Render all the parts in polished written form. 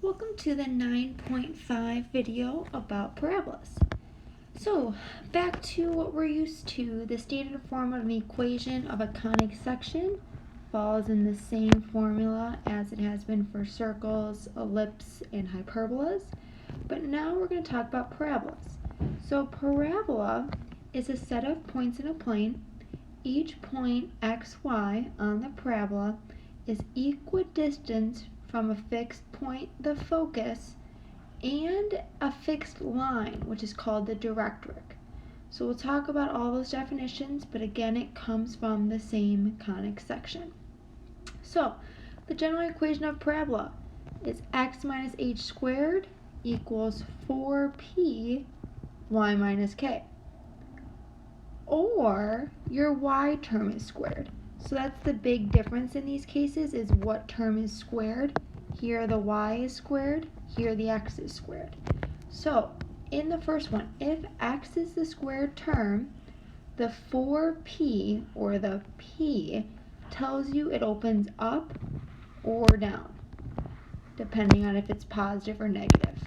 Welcome to the 9.5 video about parabolas. So, back to what we're used to, the stated form of an equation of a conic section falls in the same formula as it has been for circles, ellipses, and hyperbolas. But now we're going to talk about parabolas. So, parabola is a set of points in a plane. Each point xy on the parabola is equidistant from a fixed point, the focus, and a fixed line, which is called the directrix. So we'll talk about all those definitions, but again, it comes from the same conic section. So the general equation of parabola is x minus h squared equals 4p y minus k. Or your y term is squared. So that's the big difference in these cases, is what term is squared. Here the y is squared, here the x is squared. So in the first one, if x is the squared term, the 4p, or the p, tells you it opens up or down, depending on if it's positive or negative.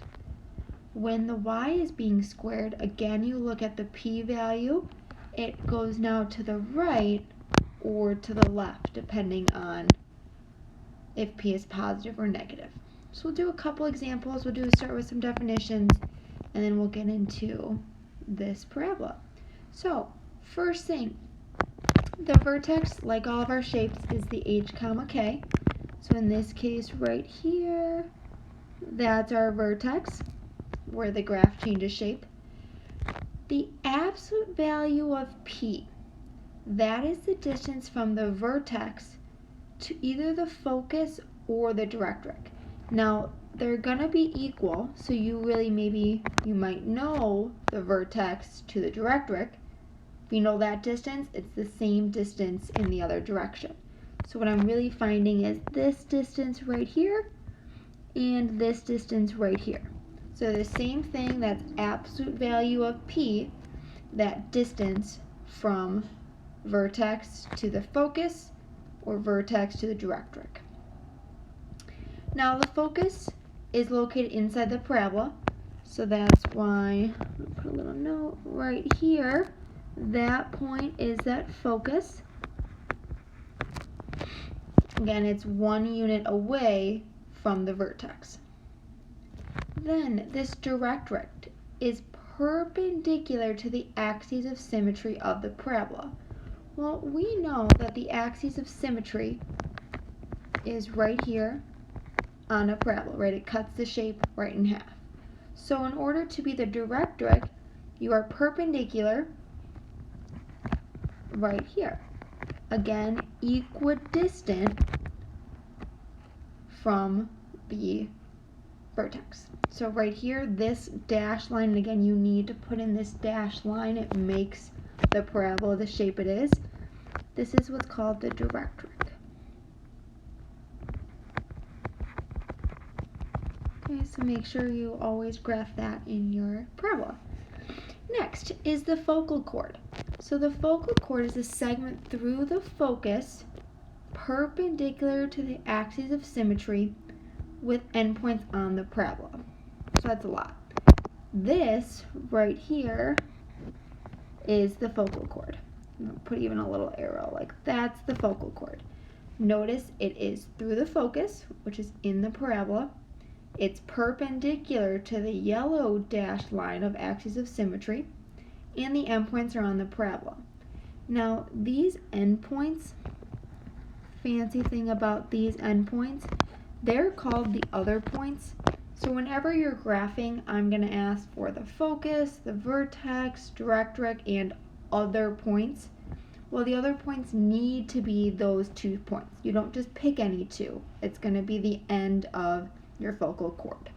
When the y is being squared, again you look at the p value, it goes now to the right or to the left, depending on if p is positive or negative. So we'll do a couple examples. We'll start with some definitions, and then we'll get into this parabola. So first thing, the vertex, like all of our shapes, is the h comma k. So in this case right here, that's our vertex where the graph changes shape. The absolute value of p, that is the distance from the vertex to either the focus or the directrix. Now, they're going to be equal, so you might know the vertex to the directrix. If you know that distance, it's the same distance in the other direction. So what I'm really finding is this distance right here and this distance right here. So the same thing, that's absolute value of p, that distance from vertex to the focus or vertex to the directrix. Now the focus is located inside the parabola, so that's why I'll put a little note right here. That point is that focus. Again, it's 1 unit away from the vertex. Then this directrix is perpendicular to the axes of symmetry of the parabola. Well, we know that the axis of symmetry is right here on a parabola, right? It cuts the shape right in half. So in order to be the directrix, you are perpendicular right here. Again, equidistant from the vertex. So right here, this dashed line, and again, you need to put in this dashed line. It makes the parabola the shape it is. This is what's called the directrix. Okay, so make sure you always graph that in your parabola. Next is the focal chord. So the focal chord is a segment through the focus perpendicular to the axis of symmetry with endpoints on the parabola. So that's a lot. This right here is the focal chord. I'll put even a little arrow, like that's the focal chord. Notice it is through the focus, which is in the parabola. It's perpendicular to the yellow dashed line of axis of symmetry, and the endpoints are on the parabola. Now these endpoints, fancy thing about these endpoints, they're called the other points. So whenever you're graphing, I'm going to ask for the focus, the vertex, directrix, and other points. Well, the other points need to be those 2 points. You don't just pick any 2. It's going to be the end of your focal chord.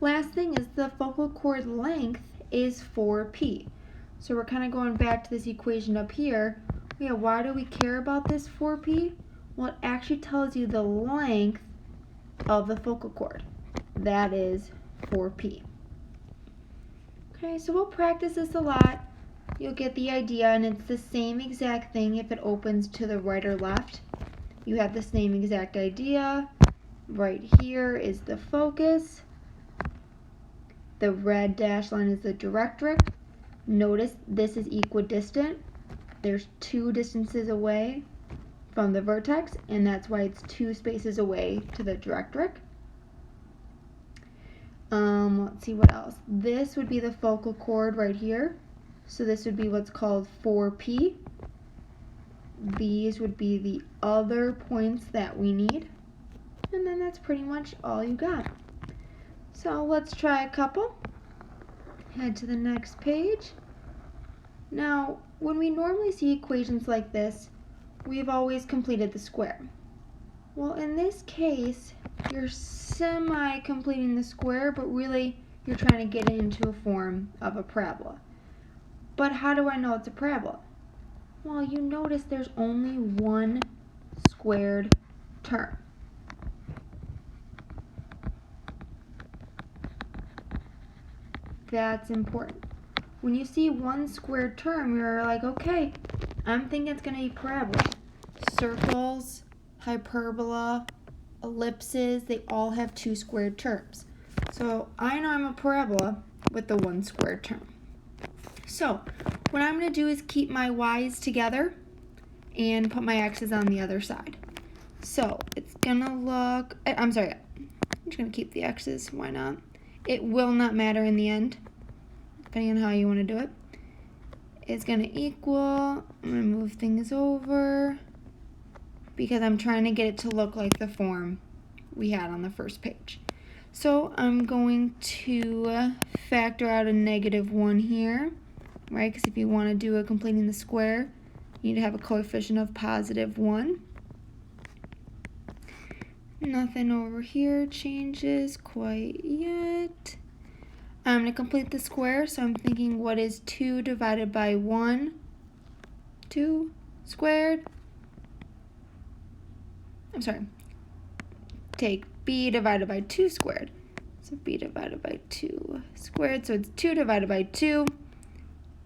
Last thing is the focal chord length is 4p. So we're kind of going back to this equation up here. Yeah, why do we care about this 4p? Well, it actually tells you the length of the focal chord. That is 4p. Okay, so we'll practice this a lot. You'll get the idea, and it's the same exact thing if it opens to the right or left. You have the same exact idea. Right here is the focus. The red dashed line is the directrix. Notice this is equidistant. There's 2 distances away from the vertex, and that's why it's 2 spaces away to the directrix. Let's see what else. This would be the focal chord right here. So this would be what's called 4P. These would be the other points that we need. And then that's pretty much all you got. So let's try a couple. Head to the next page. Now, when we normally see equations like this, we've always completed the square. Well, in this case, you're semi-completing the square, but really you're trying to get it into a form of a parabola. But how do I know it's a parabola? Well, you notice there's only one squared term. That's important. When you see one squared term, you're like, okay, I'm thinking it's going to be parabola. Circles, hyperbola, ellipses, they all have 2 squared terms. So I know I'm a parabola with the 1 squared term. So what I'm going to do is keep my y's together and put my x's on the other side. So it's going to look, I'm just going to keep the x's, why not? It will not matter in the end, depending on how you want to do it. It's going to equal, I'm going to move things over because I'm trying to get it to look like the form we had on the first page. So I'm going to factor out a -1 here, right? Because if you want to do a completing the square, you need to have a coefficient of +1. Nothing over here changes quite yet. I'm going to complete the square, so I'm thinking what is 2 divided by 1? 2 squared. I'm sorry. Take b divided by 2 squared. So b divided by 2 squared. So it's 2 divided by 2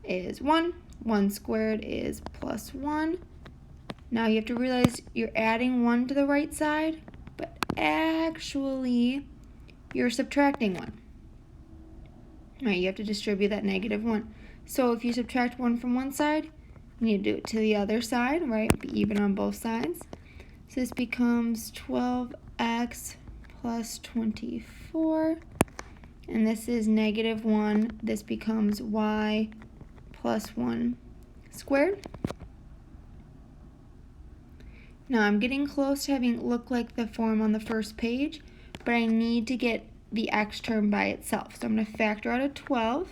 is 1. 1 squared is +1. Now you have to realize you're adding 1 to the right side, but actually you're subtracting 1. Right, you have to distribute that -1. So if you subtract 1 from one side, you need to do it to the other side, right? Be even on both sides. So this becomes 12x plus 24. And this is -1. This becomes y plus 1 squared. Now I'm getting close to having it look like the form on the first page, but I need to get the x term by itself. So I'm going to factor out a 12,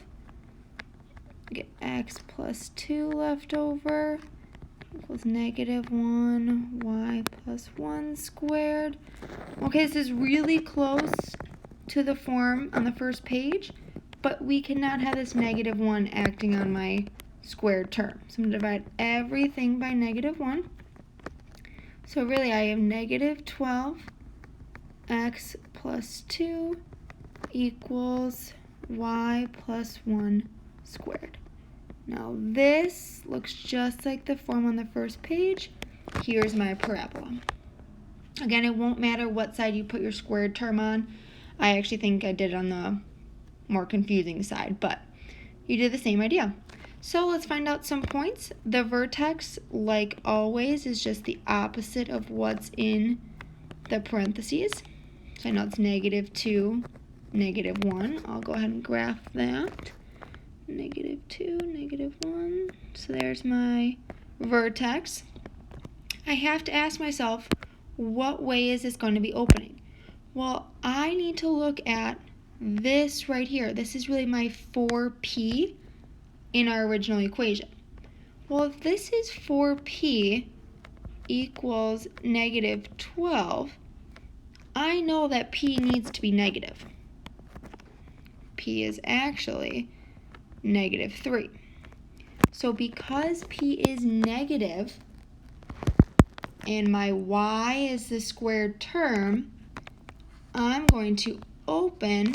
get x plus 2 left over, equals -1 y plus 1 squared. Okay, this is really close to the form on the first page, but we cannot have this -1 acting on my squared term. So I'm going to divide everything by -1. So really I have -12 x plus 2 equals y plus 1 squared. Now this looks just like the form on the first page. Here's my parabola. Again, it won't matter what side you put your squared term on. I actually think I did it on the more confusing side, but you did the same idea. So let's find out some points. The vertex, like always, is just the opposite of what's in the parentheses. So I know it's -2, -1. I'll go ahead and graph that. -2, -1. So there's my vertex. I have to ask myself, what way is this going to be opening? Well, I need to look at this right here. This is really my 4p in our original equation. Well, if this is 4p equals -12, I know that p needs to be negative. P is actually -3. So because p is negative and my y is the squared term, I'm going to open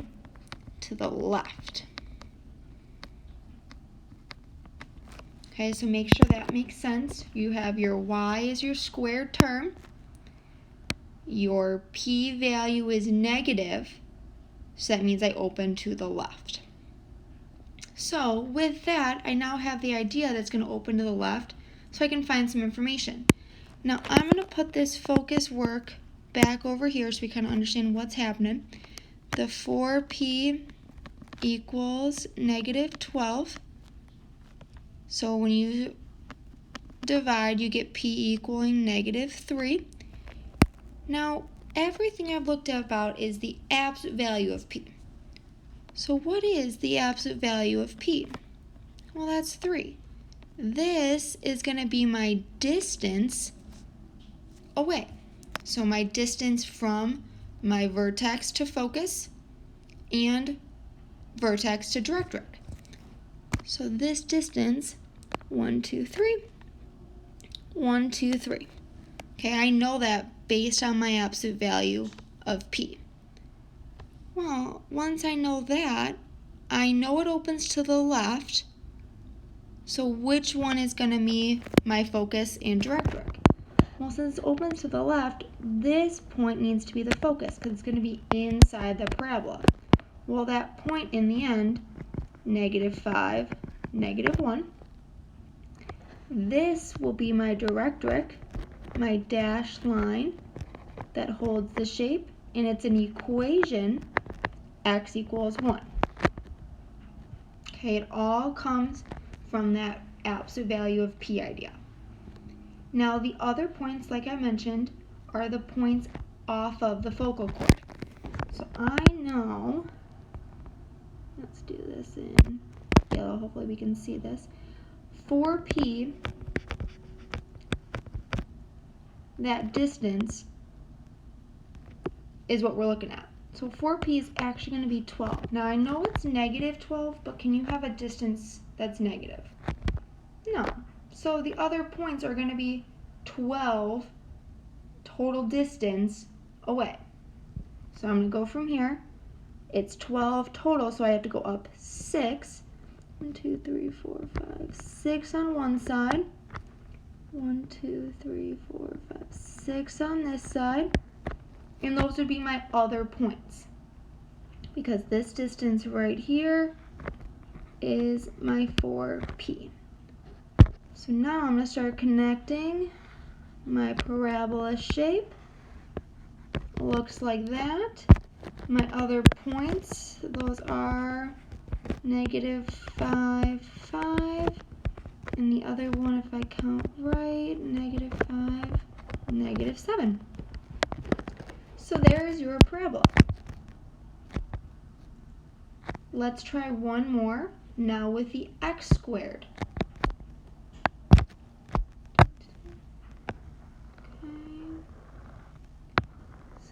to the left. Okay, so make sure that makes sense. You have your y as your squared term. your p-value is negative, so that means I open to the left. So with that, I now have the idea that's going to open to the left, so I can find some information. Now I'm going to put this focus work back over here so we kind of understand what's happening. The 4p equals negative 12. So when you divide, you get p equaling negative 3. Now, everything I've looked at about is the absolute value of p. So what is the absolute value of p? Well, that's 3. This is going to be my distance away. So my distance from my vertex to focus and vertex to directrix. So this distance, 1, 2, 3, 1, 2, 3. Okay, I know that based on my absolute value of p. Well, once I know that, I know it opens to the left, so which one is going to be my focus and directrix? Well, since it opens to the left, this point needs to be the focus because it's going to be inside the parabola. Well, that point in the end, negative 5, negative 1. This will be my directrix, my dashed line that holds the shape, and it's an equation, x equals 1. Okay, it all comes from that absolute value of p idea. Now the other points, like I mentioned, are the points off of the focal chord. So I know, let's do this in yellow, hopefully we can see this. 4p, that distance is what we're looking at. So 4p is actually going to be 12. Now I know it's negative 12, but can you have a distance that's negative? No. So the other points are going to be 12 total distance away. So I'm going to go from here. It's 12 total, so I have to go up 6. 1, 2, 3, 4, 5, 6 on one side. 1, 2, 3, 4, 5, 6 on this side. And those would be my other points. Because this distance right here is my 4p. So now I'm going to start connecting my parabola shape. Looks like that. My other points, those are negative 5, 5. And the other one, if I count right, negative 5, negative 7. So there's your parabola. Let's try one more, now with the x squared.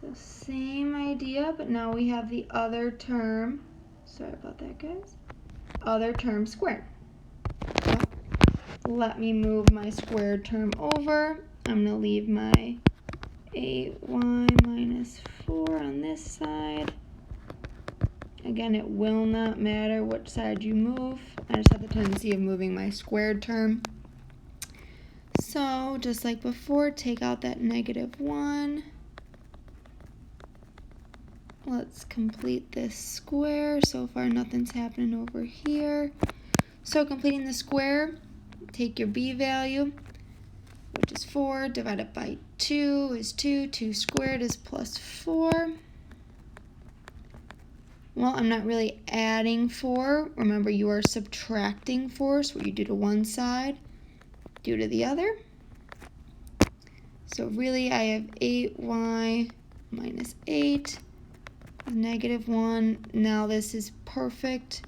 So same idea, but now we have the other term, sorry about that guys, other term squared. So let me move my squared term over. I'm going to leave my 8y minus 4 on this side. Again, it will not matter which side you move. I just have the tendency of moving my squared term. So just like before, take out that negative 1. Let's complete this square. So far nothing's happening over here. So completing the square, take your b value, which is 4, divided by 2 is 2. 2 squared is plus 4. Well, I'm not really adding 4. Remember, you are subtracting 4, so what you do to one side, do to the other. So really, I have 8y minus 8, negative 1. Now this is perfect.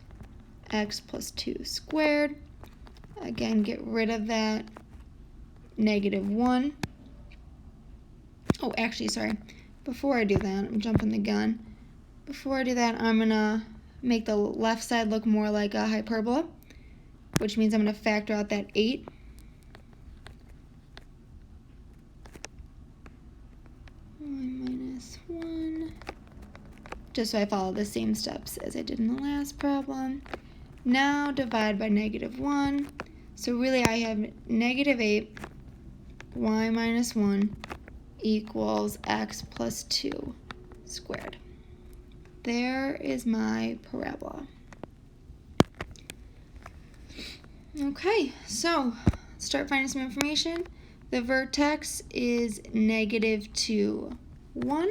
X plus 2 squared. Again, get rid of that negative 1. Oh, actually, sorry. Before I do that, I'm jumping the gun. Before I do that, I'm going to make the left side look more like a hyperbola, which means I'm going to factor out that 8. Minus 1. Just so I follow the same steps as I did in the last problem. Now divide by negative 1. So really I have negative 8 y minus 1 equals x plus 2 squared. There is my parabola. Okay, so start finding some information. The vertex is -2, 1.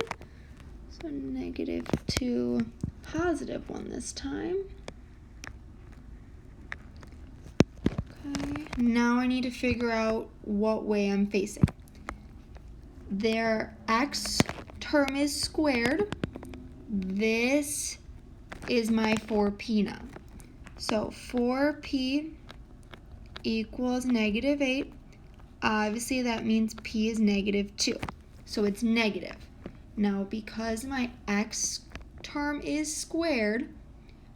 So -2, +1 this time. Okay, now I need to figure out what way I'm facing. Their x term is squared. This is my 4p now. So 4p equals -8. Obviously that means p is -2. So it's negative. Now because my x term is squared,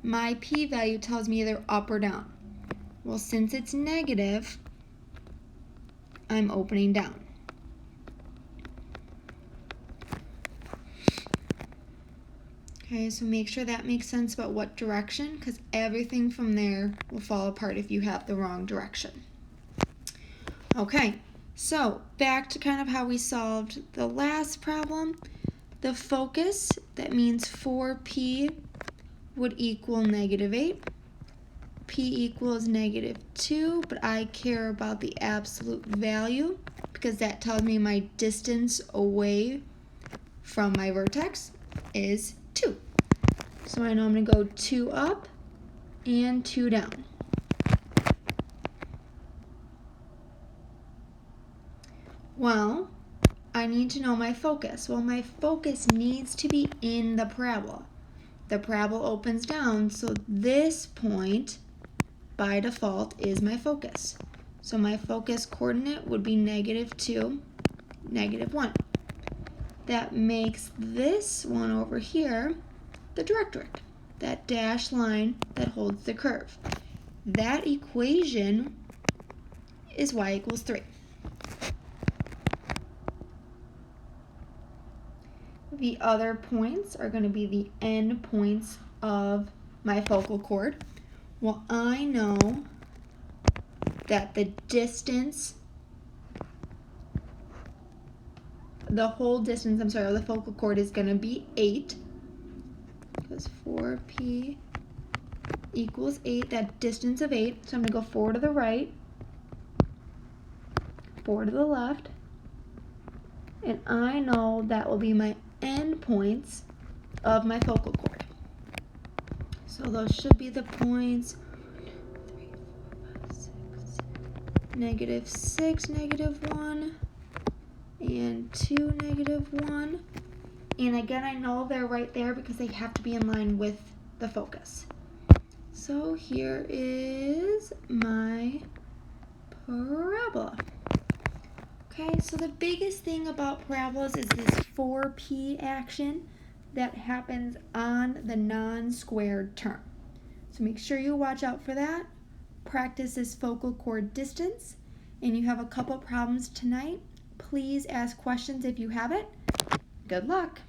my p value tells me either up or down. Well, since it's negative, I'm opening down. Okay, so make sure that makes sense about what direction, because everything from there will fall apart if you have the wrong direction. Okay, so back to kind of how we solved the last problem. The focus, that means 4p would equal -8. P equals -2, but I care about the absolute value because that tells me my distance away from my vertex is 2. So I know I'm going to go 2 up and 2 down. Well, I need to know my focus. Well, my focus needs to be in the parabola. The parabola opens down, so this point by default is my focus. So my focus coordinate would be -2, -1. That makes this one over here the directrix, that dashed line that holds the curve. That equation is y equals 3. The other points are going to be the end points of my focal chord. Well, I know that the distance, the whole distance, of the focal chord is going to be 8, because 4p equals 8, that distance of 8. So I'm going to go 4 to the right, 4 to the left, and I know that will be my end points of my focal chord. So those should be the points -6, -1, and 2, -1. And again, I know they're right there because they have to be in line with the focus. So here is my parabola. Okay, so the biggest thing about parabolas is this 4p action that happens on the non-squared term. So make sure you watch out for that. Practice this focal chord distance, and you have a couple problems tonight. Please ask questions if you have it. Good luck.